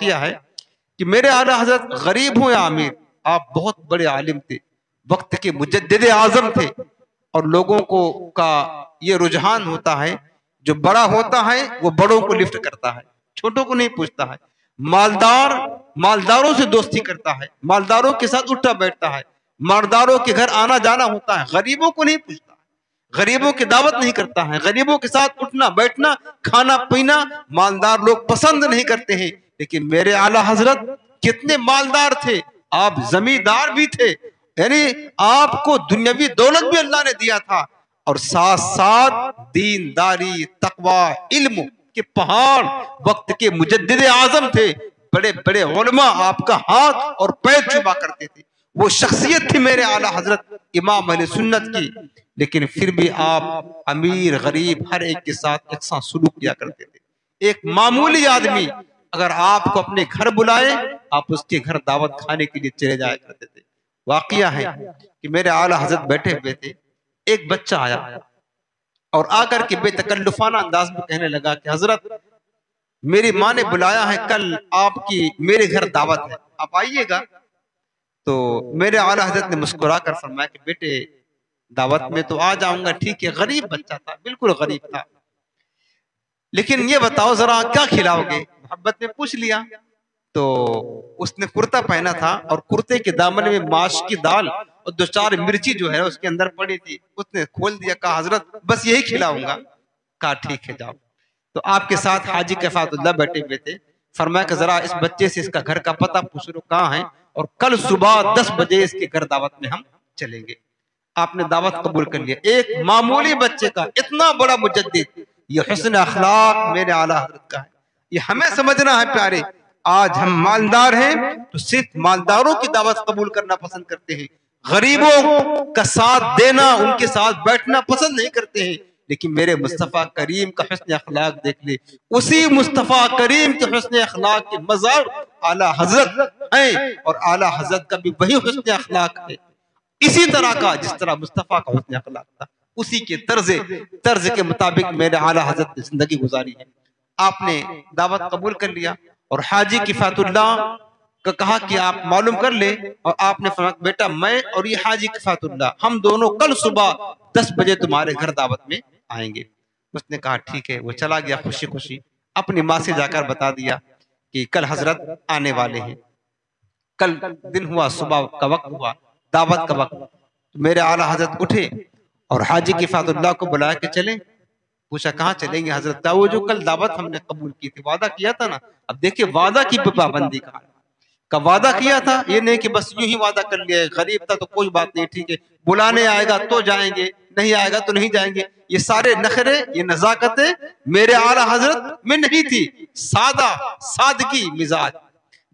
वाकया है कि मेरे आला हजरत गरीब हो या अमीर, आप बहुत बड़े आलिम थे, वक्त के मुजद्दिद आजम थे। और लोगों को का ये रुझान होता है, जो बड़ा होता है वो बड़ों को लिफ्ट करता है, छोटों को नहीं पूछता है। मालदार मालदारों से दोस्ती करता है, मालदारों के साथ उठता बैठता है, मालदारों के घर आना जाना होता है, गरीबों को नहीं पूछता, गरीबों की दावत नहीं करता है, गरीबों के साथ उठना बैठना खाना पीना मालदार लोग पसंद नहीं करते हैं। लेकिन मेरे आला हजरत कितने मालदार थे, आप जमींदार भी थे, यानी आपको दुनियावी दौलत भी अल्लाह ने दिया था, और साथ साथ दीनदारी तकवा इल्म के पहाड़ वक्त के मुजद्दिद आजम थे। बड़े बड़े उलमा आपका हाथ और पैर चुमा करते थे। वो शख्सियत थी मेरे आला हजरत इमाम अहले सुन्नत की। लेकिन फिर भी आप अमीर गरीब हर एक के साथ एक साथ सुलूक किया करते थे। एक मामूली आदमी अगर आपको अपने घर बुलाए, आप उसके घर दावत खाने के लिए चले जाया करते थे। वाकया है कि मेरे आला हजरत बैठे हुए थे, एक बच्चा आया और आकर के बेतकल्लुफाना अंदाज में कहने लगा कि हजरत मेरी माँ ने बुलाया है, कल आपकी मेरे घर दावत है, आप आइएगा। तो मेरे आला हजरत ने मुस्कुरा कर फरमाया कि बेटे दावत में तो आ जाऊंगा, ठीक है। गरीब बच्चा था, बिल्कुल गरीब था, लेकिन ये बताओ जरा क्या खिलाओगे? मोहब्बत ने पूछ लिया। तो उसने कुर्ता पहना था और कुर्ते के दामन में माश की दाल और 2-4 मिर्ची जो है उसके अंदर पड़ी थी, उसने खोल दिया, कहा हजरत बस यही खिलाऊंगा। कहा ठीक है जाओ। तो आपके साथ हाजी कफातुल्लाह बैठे हुए थे, फरमाया कि जरा इस बच्चे से इसका घर का पता पूछ लो कहाँ है, और कल सुबह 10 बजे इसके घर दावत में हम चलेंगे। आपने दावत कबूल कर लिया। एक मामूली बच्चे का इतना बड़ा मुजद्दिद, ये हुस्न अखलाक मेरे आला हजरत का है। ये हमें समझना है प्यारे। आज हम मालदार हैं तो सिर्फ मालदारों की दावत कबूल करना पसंद करते हैं, गरीबों का साथ देना उनके साथ बैठना पसंद नहीं करते हैं। लेकिन मेरे मुस्तफा करीम का हुस्न अखलाक देख ले, उसी मुस्तफा करीम के हुस्न अखलाक के मज़ार आला हजरत हैं, और आला हजरत का भी वही हुस्न अखलाक है, इसी तरह का जिस तरह मुस्तफा का हुस्न अखलाक था, उसी के तर्ज के मुताबिक मेरे आला हजरत ने जिंदगी गुजारी है। आपने दावत कबूल कर लिया और हाजी किफातुल्लाह का कहा कि आप मालूम कर ले, और आपने फरमाया बेटा मैं और ये हाजी किफातुल्लाह हम दोनों कल सुबह 10 बजे तुम्हारे घर दावत में आएंगे। उसने कहा ठीक है। वो चला गया खुशी खुशी, अपनी माँ से जाकर बता दिया कि कल हजरत आने वाले हैं। कल दिन हुआ, सुबह का वक्त हुआ, दावत का वक्त। मेरे आला हजरत उठे और हाजी किफातुल्लाह को बुलाया कि चलें। पूछा कहाँ चलेंगे हजरत? वो जो कल दावत हमने कबूल की थी, वादा किया था ना। अब देखिए वादा की पाबंदी का वादा किया था, ये नहीं कि बस यूं ही वादा कर लिया। गरीब था तो कोई बात नहीं, ठीक है, बुलाने आएगा तो जाएंगे, नहीं आएगा तो नहीं जाएंगे। ये सारे नखरे, ये नजाकतें मेरे आला हजरत में नहीं थी। सादगी मिजाज,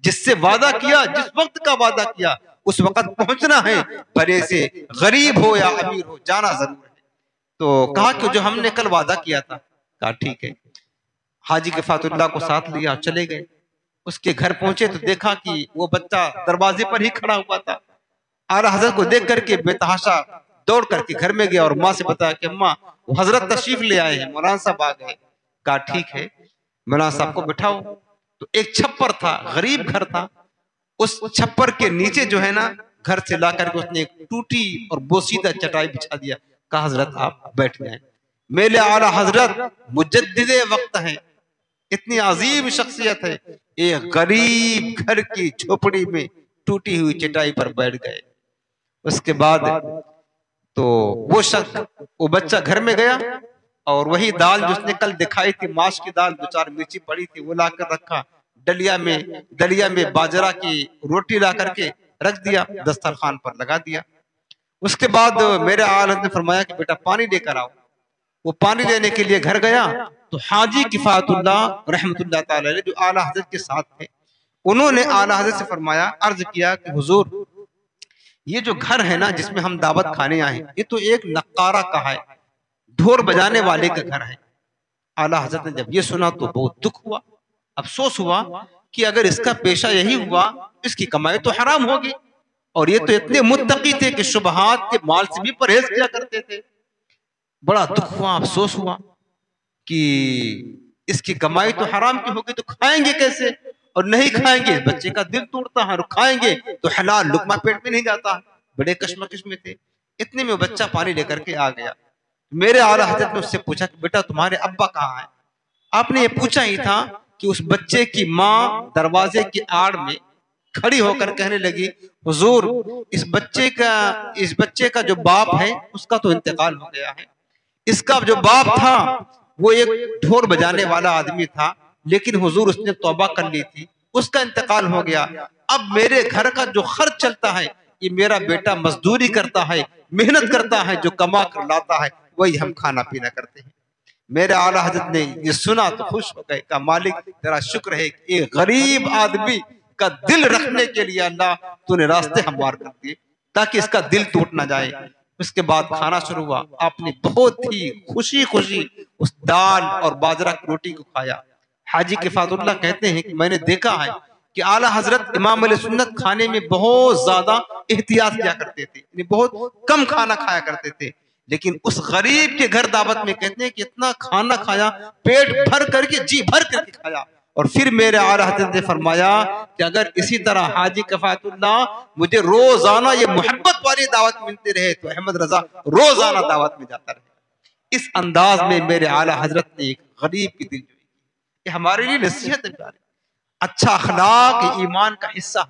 जिससे वादा किया, जिस वक्त का वादा किया उस वक्त पहुंचना है, भले से गरीब हो या अमीर हो, जाना जरूर है। तो कहा कि जो हमने कल वादा किया था। कहा ठीक है। हाजी किफातुल्लाह को साथ लिया, चले गए। उसके घर पहुंचे तो देखा कि वो बच्चा दरवाजे पर ही खड़ा हुआ था। आला हजरत को देख करके बेतहाशा दौड़ करके घर में गया और माँ से बताया कि अम्मा वो हजरत तशरीफ ले आए हैं, मौलाना साहब आ गए। कहा ठीक है, मौलाना साहब को बिठाओ। तो एक छप्पर था, गरीब घर था, उस छप्पर के नीचे जो है ना घर से ला करके उसने एक टूटी और बोसीदा चटाई बिछा दिया। कहा हजरत आप बैठ जाएं। मेरे आला हजरत मुजद्दिदे वक्त हैं, इतनी अजीम शख्सियत है, एक गरीब घर की झोपड़ी में टूटी हुई चटाई पर बैठ गए। उसके बाद तो वो बच्चा घर में गया और वही दाल जो उसने कल दिखाई थी, माश की दाल, 2-4 मिर्ची पड़ी थी, वो लाकर रखा। दलिया में बाजरा की रोटी ला करके रख दिया, दस्तरखान पर लगा दिया। उसके बाद मेरे आला ने फरमाया कि बेटा पानी लेकर आओ। वो पानी लेने के लिए घर गया तो हाजी किफातुल्लाह रहमतुल्लाह ताला अलैह जो आला हजरत के साथ थे, उन्होंने आला हजरत से फरमाया, अर्ज किया कि हुजूर ये जो घर है ना जिसमें हम दावत खाने आए, ये तो एक नक्कारा का है, ढोल बजाने वाले का घर है। आला हजरत ने जब ये सुना तो बहुत दुख हुआ, अफसोस हुआ कि अगर इसका पेशा यही हुआ, इसकी कमाई तो हराम होगी। और ये तो इतने मुत्तकी थे कि शुबहात के माल से भी परहेज किया करते थे। बड़ा दुख हुआ, अफसोस हुआ कि इसकी कमाई तो हराम की होगी तो खाएंगे कैसे, और नहीं खाएंगे बच्चे का दिल टूटता है, और खाएंगे तो हलाल लुकमा पेट में नहीं जाता है। बड़े कश्मकश में थे। इतने में बच्चा पानी लेकर के आ गया। मेरे आला हजरत ने उससे पूछा कि बेटा तुम्हारे अब्बा कहाँ है? आपने ये पूछा ही था कि उस बच्चे की माँ दरवाजे की आड़ में खड़ी होकर कहने लगी, हुजूर इस बच्चे का जो बाप है उसका तो इंतकाल हो गया है। इसका जो बाप था वो एक ढोल बजाने वाला आदमी था, लेकिन हुजूर उसने तौबा कर ली थी, उसका इंतकाल हो गया। अब मेरे घर का जो खर्च चलता है ये मेरा बेटा मजदूरी करता है, मेहनत करता है, जो कमा कर लाता है वही हम खाना पीना करते हैं। मेरे आला हजरत ने ये सुना तो खुश हो गए, कहा मालिक तेरा शुक्र है कि एक गरीब आदमी का दिल रखने के लिए अल्लाह तूने रास्ते हमवार कर दिए ताकि इसका दिल टूट ना जाए। उसके बाद खाना शुरू हुआ। आपने बहुत ही खुशी खुशी उस दाल और बाजरा की रोटी को खाया। हाजी किफातुल्लाह कहते हैं कि मैंने देखा है कि आला हजरत इमाम अहले सुन्नत खाने में बहुत ज्यादा एहतियात किया करते थे, बहुत कम खाना खाया करते थे। लेकिन उस गरीब के घर दावत में कहते हैं कि इतना खाना खाया, पेट भर करके, जी भर करके खाया। और फिर मेरे आला हजरत ने फरमाया कि अगर इसी तरह हाजी कफातुल्लाह मुझे रोजाना ये मोहब्बत वाली दावत मिलती रहे तो अहमद रजा रोजाना दावत में जाता रहे। इस अंदाज में मेरे आला हजरत ने एक गरीब की दिल जोई की। ये हमारे लिए नसीहत है प्यारे। अच्छा अखलाक ईमान का हिस्सा है।